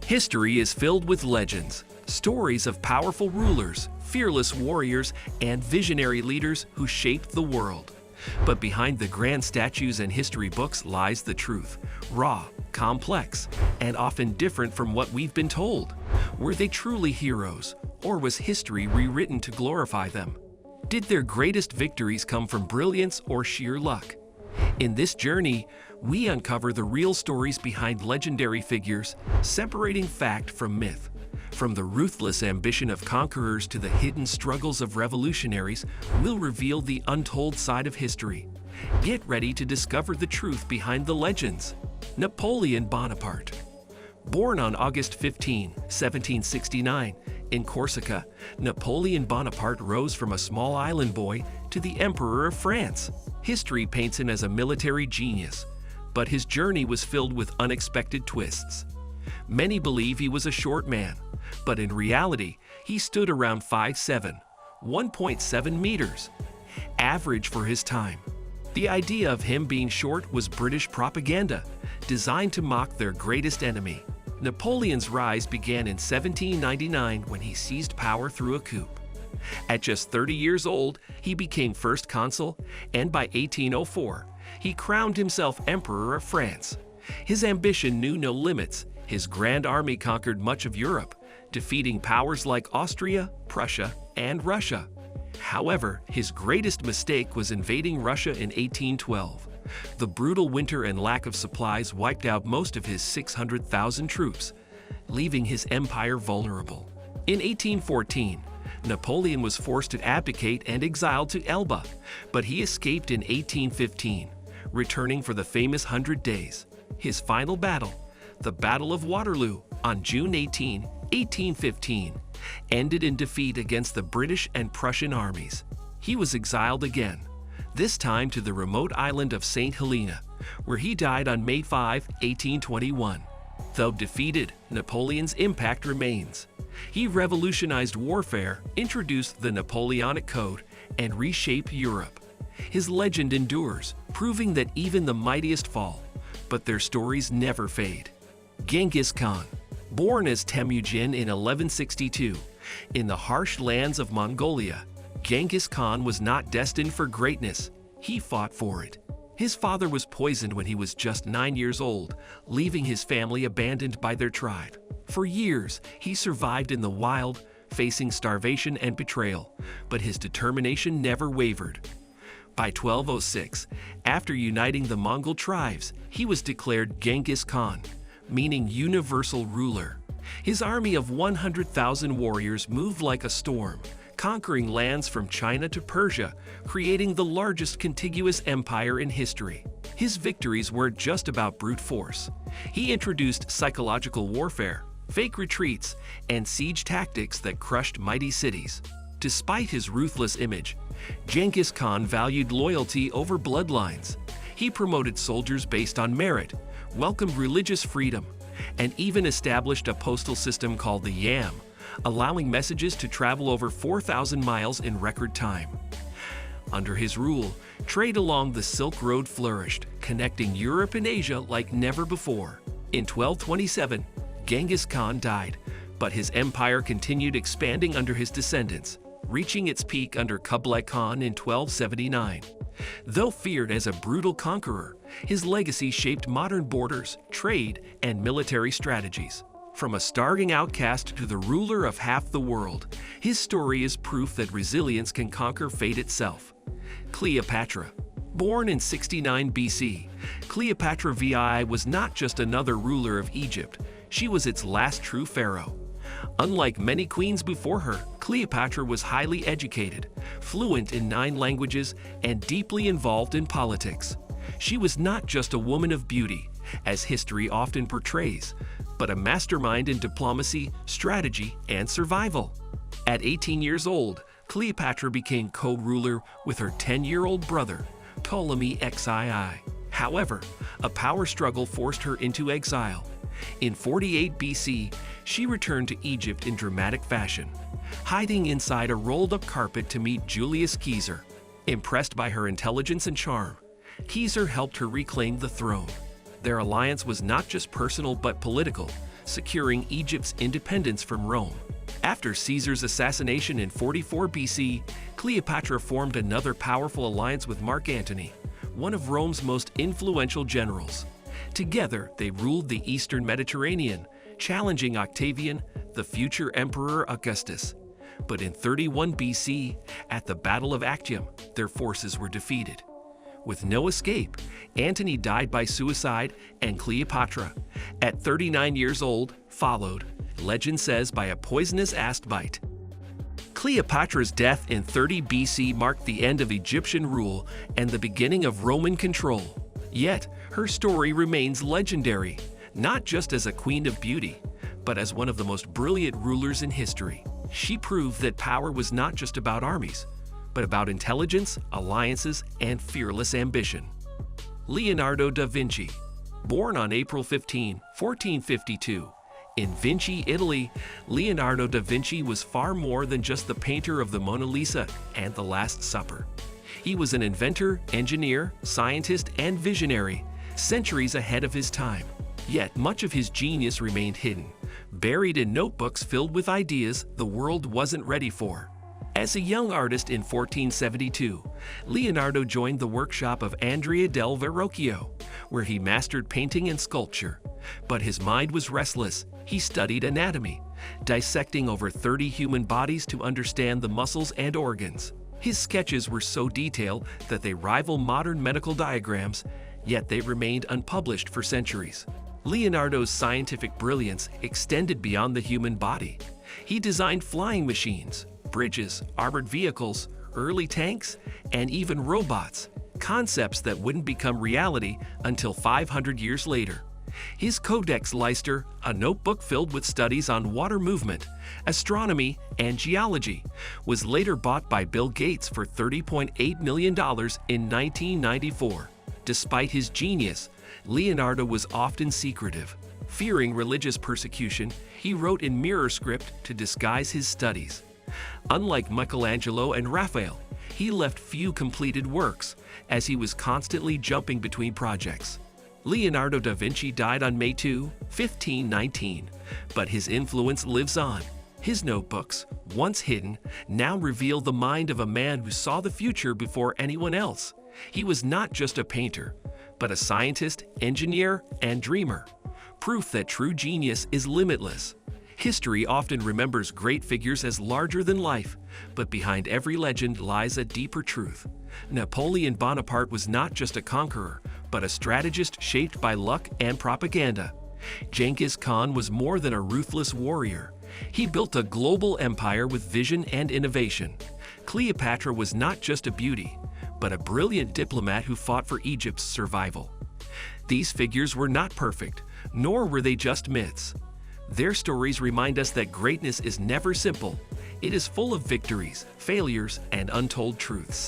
History is filled with legends, stories of powerful rulers, fearless warriors, and visionary leaders who shaped the world. But behind the grand statues and history books lies the truth, raw, complex, and often different from what we've been told. Were they truly heroes, or was history rewritten to glorify them? Did their greatest victories come from brilliance or sheer luck? In this journey, we uncover the real stories behind legendary figures, separating fact from myth. From the ruthless ambition of conquerors to the hidden struggles of revolutionaries, we'll reveal the untold side of history. Get ready to discover the truth behind the legends. Napoleon Bonaparte. Born on August 15, 1769, in Corsica, Napoleon Bonaparte rose from a small island boy to the Emperor of France. History paints him as a military genius, but his journey was filled with unexpected twists. Many believe he was a short man, but in reality, he stood around 5'7", 1.7 meters, average for his time. The idea of him being short was British propaganda, designed to mock their greatest enemy. Napoleon's rise began in 1799 when he seized power through a coup. At just 30 years old, he became first consul, and by 1804, he crowned himself Emperor of France. His ambition knew no limits. His grand army conquered much of Europe, defeating powers like Austria, Prussia, and Russia. However, his greatest mistake was invading Russia in 1812. The brutal winter and lack of supplies wiped out most of his 600,000 troops, leaving his empire vulnerable. In 1814, Napoleon was forced to abdicate and exiled to Elba, but he escaped in 1815, returning for the famous 100 Days. His final battle, the Battle of Waterloo, on June 18, 1815, ended in defeat against the British and Prussian armies. He was exiled again, this time to the remote island of St. Helena, where he died on May 5, 1821. Though defeated, Napoleon's impact remains. He revolutionized warfare, introduced the Napoleonic Code, and reshaped Europe. His legend endures, proving that even the mightiest fall, but their stories never fade. Genghis Khan. Born as Temujin in 1162, in the harsh lands of Mongolia, Genghis Khan was not destined for greatness. He fought for it. His father was poisoned when he was just 9 years old, leaving his family abandoned by their tribe. For years, he survived in the wild, facing starvation and betrayal, but his determination never wavered. By 1206, after uniting the Mongol tribes, he was declared Genghis Khan, meaning universal ruler. His army of 100,000 warriors moved like a storm, conquering lands from China to Persia, creating the largest contiguous empire in history. His victories weren't just about brute force. He introduced psychological warfare, fake retreats, and siege tactics that crushed mighty cities. Despite his ruthless image, Genghis Khan valued loyalty over bloodlines. He promoted soldiers based on merit, welcomed religious freedom, and even established a postal system called the Yam, allowing messages to travel over 4,000 miles in record time. Under his rule, trade along the Silk Road flourished, connecting Europe and Asia like never before. In 1227, Genghis Khan died, but his empire continued expanding under his descendants, reaching its peak under Kublai Khan in 1279. Though feared as a brutal conqueror, his legacy shaped modern borders, trade, and military strategies. From a starving outcast to the ruler of half the world, his story is proof that resilience can conquer fate itself. Cleopatra. Born in 69 BC, Cleopatra VI was not just another ruler of Egypt, she was its last true pharaoh. Unlike many queens before her, Cleopatra was highly educated, fluent in 9 languages, and deeply involved in politics. She was not just a woman of beauty, as history often portrays, but a mastermind in diplomacy, strategy, and survival. At 18 years old, Cleopatra became co-ruler with her 10-year-old brother, Ptolemy XII. However, a power struggle forced her into exile. In 48 BC, she returned to Egypt in dramatic fashion, hiding inside a rolled-up carpet to meet Julius Caesar. Impressed by her intelligence and charm, Caesar helped her reclaim the throne. Their alliance was not just personal but political, securing Egypt's independence from Rome. After Caesar's assassination in 44 BC, Cleopatra formed another powerful alliance with Mark Antony, one of Rome's most influential generals. Together, they ruled the eastern Mediterranean, challenging Octavian, the future Emperor Augustus. But in 31 BC, at the Battle of Actium, their forces were defeated. With no escape, Antony died by suicide, and Cleopatra, at 39 years old, followed, legend says, by a poisonous asp bite. Cleopatra's death in 30 BC marked the end of Egyptian rule and the beginning of Roman control. Yet, her story remains legendary, not just as a queen of beauty, but as one of the most brilliant rulers in history. She proved that power was not just about armies, but about intelligence, alliances, and fearless ambition. Leonardo da Vinci. Born on April 15, 1452, in Vinci, Italy, Leonardo da Vinci was far more than just the painter of the Mona Lisa and The Last Supper. He was an inventor, engineer, scientist, and visionary, centuries ahead of his time. Yet much of his genius remained hidden, buried in notebooks filled with ideas the world wasn't ready for. As a young artist in 1472, Leonardo joined the workshop of Andrea del Verrocchio, where he mastered painting and sculpture. But his mind was restless. He studied anatomy, dissecting over 30 human bodies to understand the muscles and organs. His sketches were so detailed that they rival modern medical diagrams, yet they remained unpublished for centuries. Leonardo's scientific brilliance extended beyond the human body. He designed flying machines, bridges, armored vehicles, early tanks, and even robots, concepts that wouldn't become reality until 500 years later. His Codex Leicester, a notebook filled with studies on water movement, astronomy, and geology, was later bought by Bill Gates for $30.8 million in 1994. Despite his genius, Leonardo was often secretive. Fearing religious persecution, he wrote in mirror script to disguise his studies. Unlike Michelangelo and Raphael, he left few completed works, as he was constantly jumping between projects. Leonardo da Vinci died on May 2, 1519, but his influence lives on. His notebooks, once hidden, now reveal the mind of a man who saw the future before anyone else. He was not just a painter, but a scientist, engineer, and dreamer. Proof that true genius is limitless. History often remembers great figures as larger than life, but behind every legend lies a deeper truth. Napoleon Bonaparte was not just a conqueror, but a strategist shaped by luck and propaganda. Genghis Khan was more than a ruthless warrior. He built a global empire with vision and innovation. Cleopatra was not just a beauty, but a brilliant diplomat who fought for Egypt's survival. These figures were not perfect, nor were they just myths. Their stories remind us that greatness is never simple. It is full of victories, failures, and untold truths.